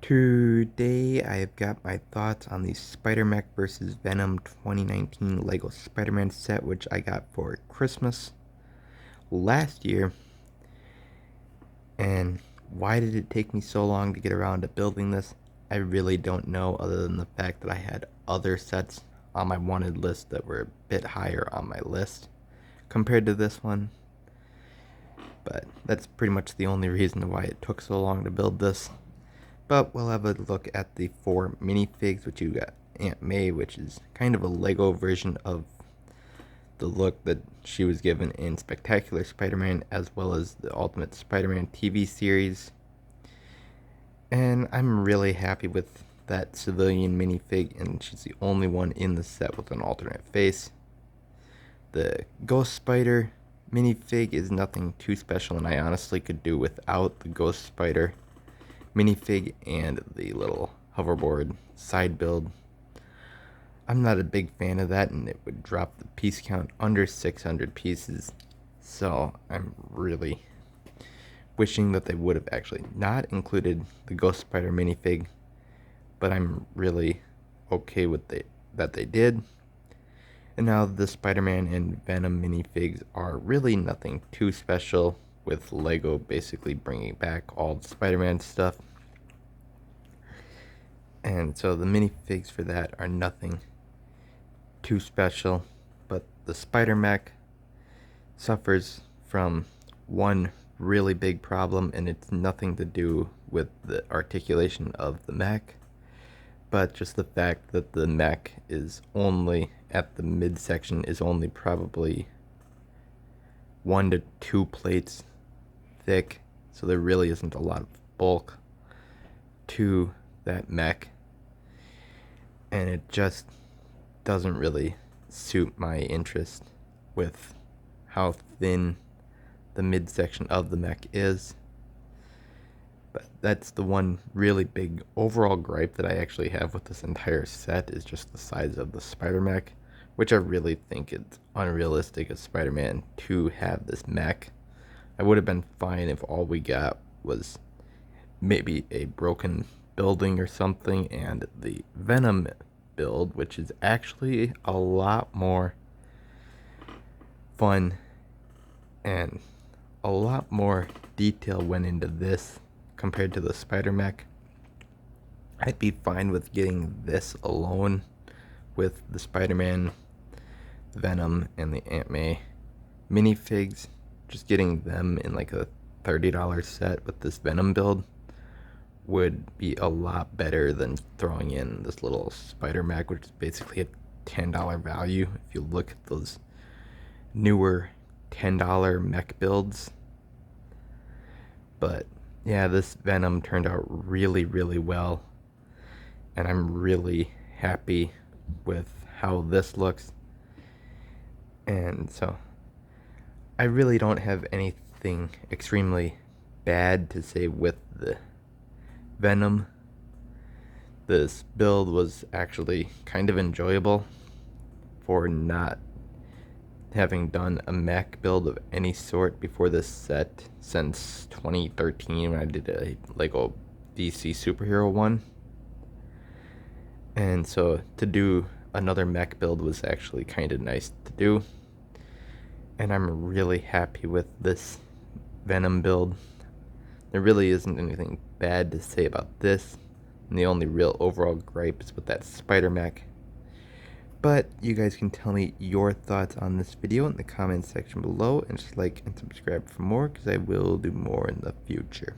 Today I've got my thoughts on the Spider-Mech vs. Venom 2019 Lego Spider-Man set, which I got for Christmas last year. And why did it take me so long to get around to building this? I really don't know, other than the fact that I had other sets on my wanted list that were a bit higher on my list compared to this one. But that's pretty much the only reason why it took so long to build this. But we'll have a look at the 4 minifigs, which you got Aunt May, which is kind of a Lego version of the look that she was given in Spectacular Spider-Man, as well as the Ultimate Spider-Man TV series. And I'm really happy with that civilian minifig, and she's the only one in the set with an alternate face. The Ghost Spider minifig is nothing too special, and I honestly could do without the Ghost Spider minifig and the little hoverboard side build. I'm not a big fan of that, and it would drop the piece count under 600 pieces, so I'm really wishing that they would have actually not included the Ghost Spider minifig, but I'm really okay with that they did. And now the Spider-Man and Venom minifigs are really nothing too special, with Lego basically bringing back all the Spider-Man stuff. And so the minifigs for that are nothing too special, but the Spider-Mech suffers from one really big problem, and it's nothing to do with the articulation of the mech, but just the fact that the mech is only at the midsection is only probably 1 to 2 plates thick, so there really isn't a lot of bulk to that mech, and it just doesn't really suit my interest with how thin the midsection of the mech is. But that's the one really big overall gripe that I actually have with this entire set, is just the size of the Spider-Mech, which I really think it's unrealistic of Spider-Man to have this mech. I would have been fine if all we got was maybe a broken building or something, and the Venom build, which is actually a lot more fun and a lot more detail went into this compared to the Spider-Mech. I'd be fine with getting this alone with the Spider-Man, the Venom, and the Aunt May minifigs. Just getting them in like a $30 set with this Venom build would be a lot better than throwing in this little Spider-Mech, which is basically a $10 value if you look at those newer $10 mech builds. But yeah, this Venom turned out really, really well, and I'm really happy with how this looks. And so I really don't have anything extremely bad to say with the Venom. This build was actually kind of enjoyable for not having done a mech build of any sort before this set since 2013 when I did a Lego DC superhero one. And so to do another mech build was actually kind of nice to do. And I'm really happy with this Venom build. There really isn't anything bad to say about this, and the only real overall gripe is with that Spider-Mech. But you guys can tell me your thoughts on this video in the comments section below, and just like and subscribe for more, because I will do more in the future.